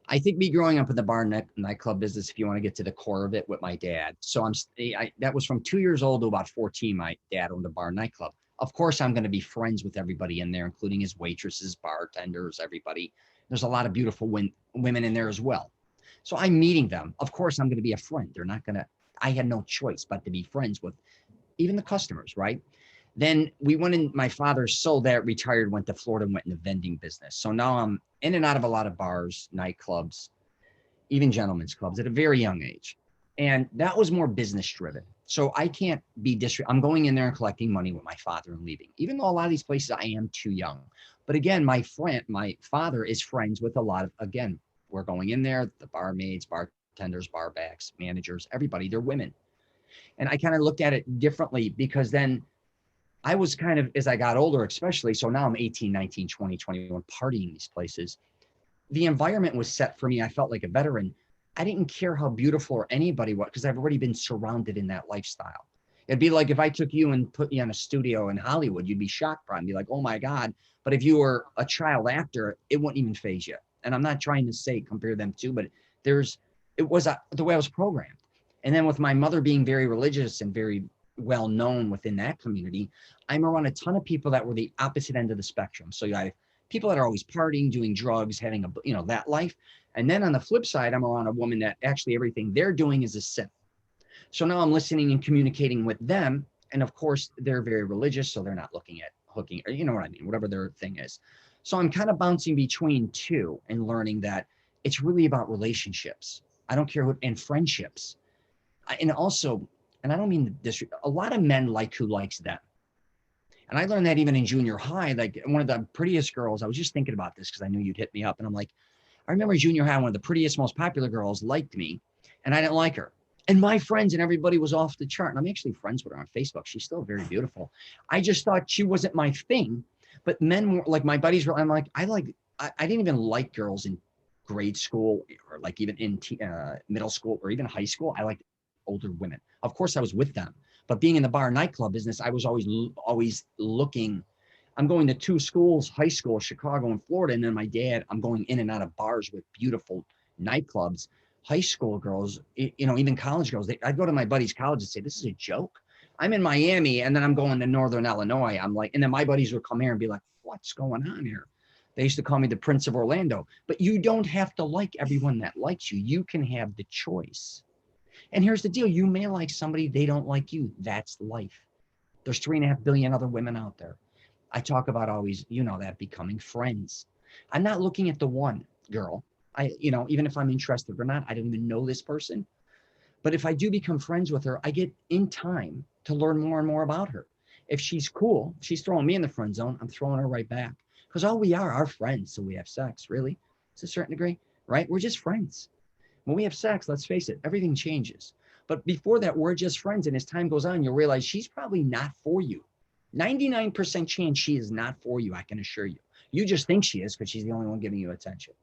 I think me growing up in the bar nightclub business, if you want to get to the core of it, with my dad. So that was from 2 years old to about 14. My dad owned a bar nightclub. Of course, I'm going to be friends with everybody in there, including his waitresses, bartenders, everybody. There's a lot of beautiful women in there as well. So I'm meeting them. Of course, I'm going to be a friend. They're not going to, I had no choice but to be friends with even the customers, right? Then we went in, my father sold that, retired, went to Florida, and went in the vending business. So now I'm in and out of a lot of bars, nightclubs, even gentlemen's clubs at a very young age. And that was more business driven. So I can't be I'm going in there and collecting money with my father and leaving, even though a lot of these places I am too young. But again, my father is friends with a lot of, again, we're going in there, the barmaids, bartenders, barbacks, managers, everybody, they're women. And I kind of looked at it differently because then I was kind of, as I got older, especially, so now I'm 18, 19, 20, 21, partying these places. The environment was set for me. I felt like a veteran. I didn't care how beautiful or anybody was because I've already been surrounded in that lifestyle. It'd be like if I took you and put you in a studio in Hollywood, you'd be shocked by it and be like, oh my God. But if you were a child actor, it wouldn't even faze you. And I'm not trying to say compare them to, but it was the way I was programmed. And then with my mother being very religious and very well known within that community, I'm around a ton of people that were the opposite end of the spectrum. So I have people that are always partying, doing drugs, having that life. And then on the flip side, I'm around a woman that actually everything they're doing is a sin. So now I'm listening and communicating with them. And of course, they're very religious, so they're not looking at hooking, or you know what I mean, whatever their thing is. So I'm kind of bouncing between two and learning that it's really about relationships. I don't care what, and friendships. And also, and I don't mean this, a lot of men like who likes them. And I learned that even in junior high, like one of the prettiest girls, I was just thinking about this because I knew you'd hit me up. And I'm like, I remember junior high, one of the prettiest, most popular girls liked me and I didn't like her. And my friends and everybody was off the chart. And I'm actually friends with her on Facebook. She's still very beautiful. I just thought she wasn't my thing. But men were like my buddies were, I'm like, I didn't even like girls in grade school or like even in middle school or even high school. I liked older women. Of course, I was with them. But being in the bar nightclub business, I was always looking. I'm going to two schools, high school, Chicago and Florida. And then my dad, I'm going in and out of bars with beautiful nightclubs, high school girls, even college girls. I'd go to my buddy's college and say, this is a joke. I'm in Miami and then I'm going to Northern Illinois. I'm like, and then my buddies would come here and be like, what's going on here? They used to call me the Prince of Orlando. But you don't have to like everyone that likes you. You can have the choice. And here's the deal. You may like somebody, they don't like you. That's life. There's 3.5 billion other women out there. I talk about always, that becoming friends. I'm not looking at the one girl. Even if I'm interested or not, I don't even know this person. But if I do become friends with her, I get in time to learn more and more about her. If she's cool, she's throwing me in the friend zone, I'm throwing her right back. Because all we are friends. So we have sex, really, to a certain degree, right? We're just friends. When we have sex, let's face it, everything changes. But before that, we're just friends. And as time goes on, you'll realize she's probably not for you. 99% chance she is not for you, I can assure you. You just think she is because she's the only one giving you attention.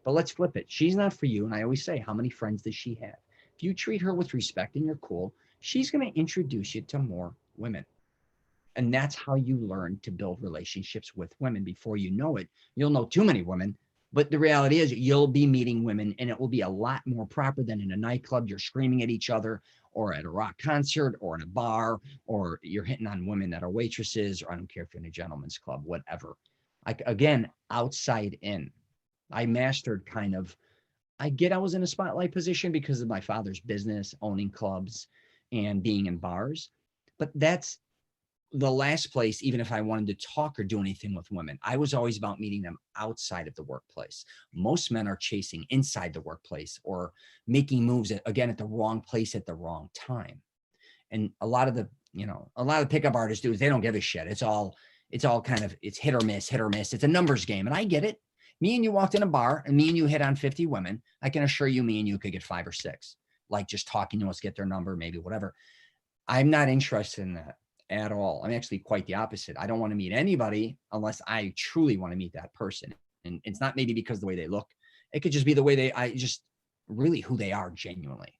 But let's flip it. She's not for you. And I always say, how many friends does she have? If you treat her with respect and you're cool, she's going to introduce you to more women. And that's how you learn to build relationships with women. Before you know it, you'll know too many women. But the reality is you'll be meeting women and it will be a lot more proper than in a nightclub. You're screaming at each other or at a rock concert or in a bar, or you're hitting on women that are waitresses, or I don't care if you're in a gentleman's club, whatever. Again, outside in. I mastered I was in a spotlight position because of my father's business, owning clubs and being in bars. But that's the last place, even if I wanted to talk or do anything with women, I was always about meeting them outside of the workplace. Most men are chasing inside the workplace or making moves at the wrong place at the wrong time. And a lot of pickup artists do is they don't give a shit. It's all it's hit or miss, hit or miss. It's a numbers game. And I get it. Me and you walked in a bar and me and you hit on 50 women. I can assure you, me and you could get 5 or 6, like just talking to us, get their number, maybe whatever. I'm not interested in that at all. I'm actually quite the opposite. I don't want to meet anybody unless I truly want to meet that person. And it's not maybe because of the way they look. It could just be the way really who they are genuinely.